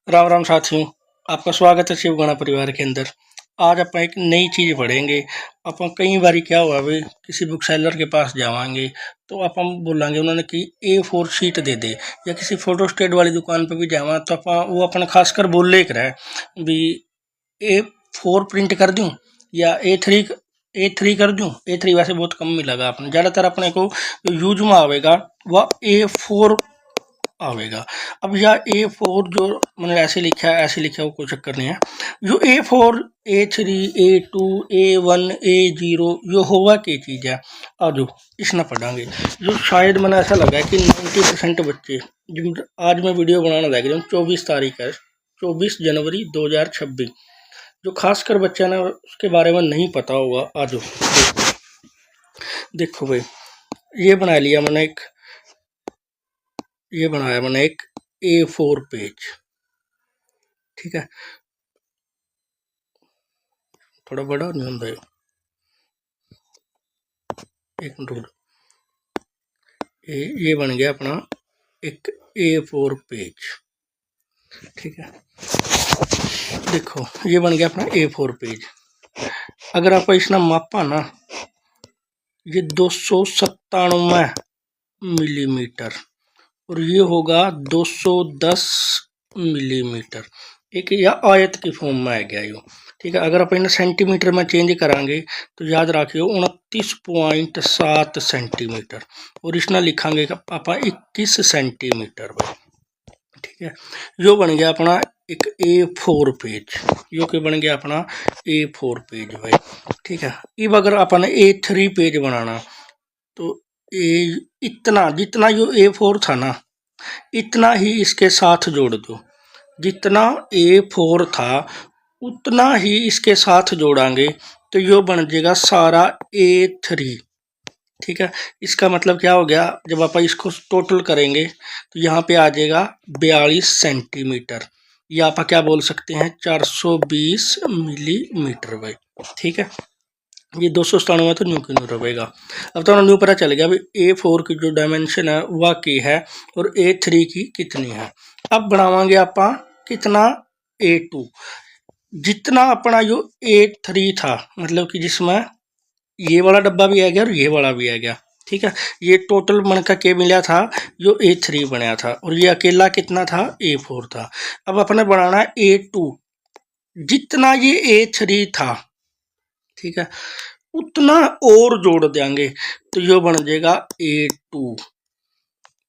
राम राम साथियों, आपका स्वागत है शिव गणा परिवार के अंदर। आज आप एक नई चीज़ पढ़ेंगे। आप कई बारी क्या हुआ भी किसी बुक सेलर के पास जावांगे तो आप बोलेंगे उन्होंने कि A4 शीट दे दे, या किसी फोटो स्टेट वाली दुकान पे भी जावा तो आप वो अपने खासकर बोल ले कर भी A4 प्रिंट कर दूं या A3 कर दूं। A3 वैसे बहुत कम मिलेगा, अपने ज़्यादातर अपने को जो यूज में आवेगा वह A4 आवेगा। अब यह A4 जो मैंने ऐसे लिखा है, वो कोई चक्कर नहीं है। जो A4 A3 A2 A1 A0 जो होगा क्या चीज़ है, आज इसना पढ़ांगे। जो शायद मैंने ऐसा लगा है कि 90% बच्चे जो आज मैं वीडियो बनाना लग रहा हूँ, 24 तारीख है, 24 जनवरी 2026, जो खासकर बच्चा ना उसके बारे में नहीं पता होगा। आज देखो भाई, ये बना लिया मैंने एक, ये बनाया मैंने एक A4 पेज। ठीक है, थोड़ा बड़ा नहीं होता है, एक मिनट। ये बन गया अपना एक A4 पेज। ठीक है, देखो ये बन गया अपना A4 पेज। अगर आप इसना मापा ना, ये 297 मिलीमीटर और ये होगा 210 मिलीमीटर। एक यह आयत की फॉर्म में आ गया यो। ठीक है, अगर आप इन्हें सेंटीमीटर में चेंज करांगे तो याद रखियो 29.7 सेंटीमीटर, और इसना लिखांगे पापा 21 सेंटीमीटर भाई। ठीक है, यो बन गया अपना एक A4 पेज। यो के बन गया अपना A4 पेज भाई। ठीक है, अब अगर अपन A3 पेज बनाना तो इतना जितना यो A4 था ना, इतना ही इसके साथ जोड़ दो। जितना A4 था उतना ही इसके साथ जोड़ांगे तो यो बन जाएगा सारा A3। ठीक है, इसका मतलब क्या हो गया, जब आप इसको टोटल करेंगे तो यहाँ पे आ जाएगा 42 सेंटीमीटर, या आप क्या बोल सकते हैं 420 मिलीमीटर भाई। ठीक है, ये 297 तो न्यू क्यों रहेगा। अब तो न्यू पता चल गया अभी A4 की जो डायमेंशन है वह की है और A3 की कितनी है। अब बनावांगे आप कितना A2, जितना अपना जो A3 था, मतलब कि जिसमें ये वाला डब्बा भी आ गया और ये वाला भी आ गया। ठीक है, ये टोटल मन का के मिला था जो A3 बनाया था, और ये अकेला कितना था A4 था। अब अपने बनाना A2, जितना ये A3 था, ठीक है, उतना और जोड़ देंगे तो यो बन जाएगा A2।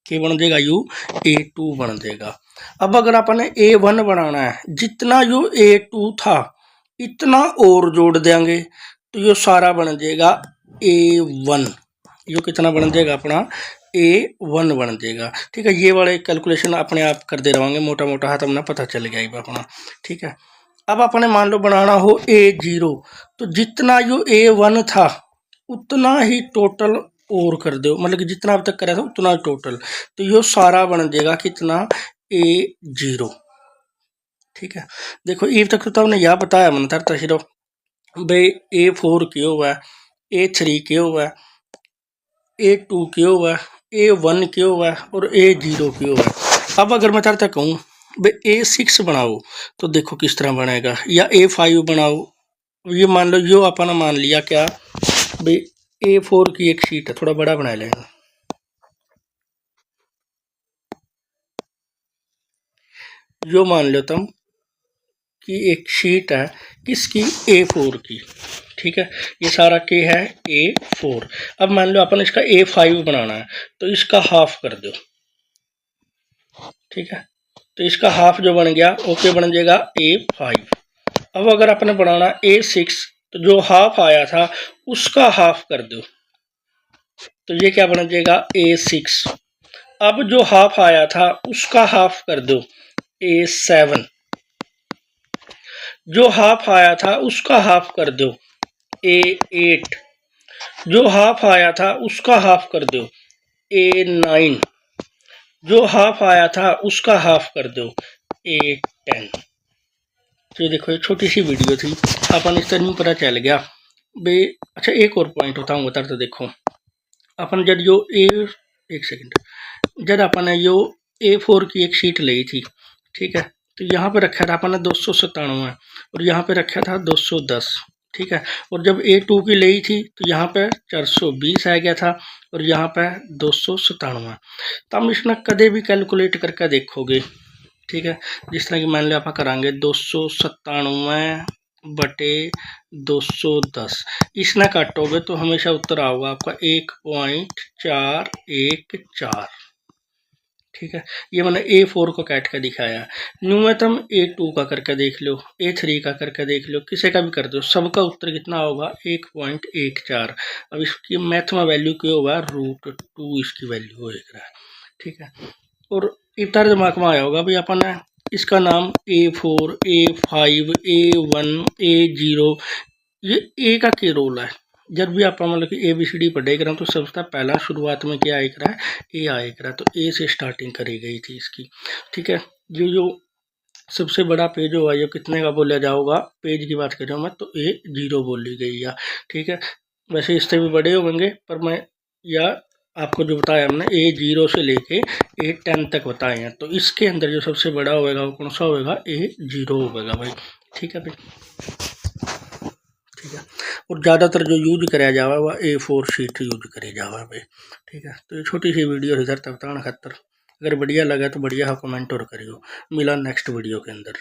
क्या बन जाएगा, यू A2 बन जाएगा। अब अगर अपन A1 बनाना है, जितना यो A2 था इतना और जोड़ देंगे तो यो सारा बन जाएगा A1। यो कितना बन जाएगा अपना A1 बन जाएगा। ठीक है, ये वाले कैलकुलेशन अपने आप कर दे रहेंगे, मोटा मोटा हाथ अपना पता चल गया अपना। ठीक है, अब अपने मान लो बनाना हो A0, तो जितना यो A1 था उतना ही टोटल और कर दो, मतलब कि जितना अब तक करा था उतना टोटल, तो यो सारा बन जाएगा कितना A0। ठीक है, देखो ये तक तो हमने यह बताया मन था सिर्फ भाई A4 क्यों हुआ है, A3 क्यों हुआ है, A2 क्यों हुआ है, A1 क्यों हुआ है और A0 क्यों हुआ है। अब अगर मैं तरह कहूँ भाई A6 बनाओ तो देखो किस तरह बनेगा, या A5 बनाओ। ये मान लो यो अपन मान लिया क्या भाई A4 की एक शीट है, थोड़ा बड़ा बना लेना। यो मान लो तुम कि एक शीट है किसकी, A4 की। ठीक है, ये सारा के है A4। अब मान लो अपन इसका A5 बनाना है तो इसका हाफ कर दो। ठीक है, तो इसका हाफ जो बन गया ओके बन जाएगा A5। अब अगर अपने बनाना A6 तो जो हाफ आया था उसका हाफ कर दो, तो ये क्या बन जाएगा A6। अब जो हाफ आया था उसका हाफ कर दो A7। जो हाफ आया था उसका हाफ कर दो A8। जो हाफ आया था उसका हाफ कर दो A9। जो हाफ आया था उसका हाफ कर दो A10। तो देखो ये छोटी सी वीडियो थी, अपन इस तरह पता चल गया भाई। अच्छा, एक और पॉइंट होता हूँ बता, तो देखो अपन जब यो एक सेकंड, जब अपन ने यो A4 की एक शीट ली थी, ठीक है, तो यहाँ पे रखा था अपन ने 297 और यहाँ पे रखा था 210, ठीक है। और जब A2 की ली थी तो यहाँ पे 420 आ गया था और यहाँ पे 297। तो हम इसमें कदे भी कैलकुलेट करके देखोगे, ठीक है। जिस तरह की मान लो आप करांगे 297 बटे 210, इसना काटोगे तो हमेशा उत्तर आओगे आपका 1.414, ठीक है। ये मैंने A4 को काट कर दिखाया। न्यूनतम A2 का करके देख लो, A3 का करके देख लो, किसी का भी कर दो, सबका उत्तर कितना होगा 1.14। अब इसकी मैथ में वैल्यू क्यों होगा √2 इसकी वैल्यू होगा, ठीक है। और इतना दिमाग में आया होगा भाई अपन ने इसका नाम A4, A5, A1, A0, ये ए का क्या रोल है। जब भी आप मतलब कि ABCD पढ़े करें तो सबसे पहला शुरुआत में क्या आएगा है, ए आएगा। तो ए से स्टार्टिंग करी गई थी इसकी, ठीक है। जो सबसे बड़ा पेज होगा ये कितने का बोला जाओगा, पेज की बात कर रहा हूँ मैं, तो A0 बोली गई है, ठीक है। वैसे इससे भी बड़े होंगे पर मैं या आपको जो बताया हमने A0 से लेके A10 तक बताए हैं, तो इसके अंदर जो सबसे बड़ा होगा वो कौन सा होगा, A0 होगा भाई, ठीक है भाई, ठीक है। और ज़्यादातर जो यूज कराया जावा वह A4 शीट यूज करे जावा भाई, ठीक है। तो ये छोटी सी वीडियो इधर तक बताने खातर, अगर बढ़िया लगा तो बढ़िया कमेंट और करियो। मिला नेक्स्ट वीडियो के अंदर।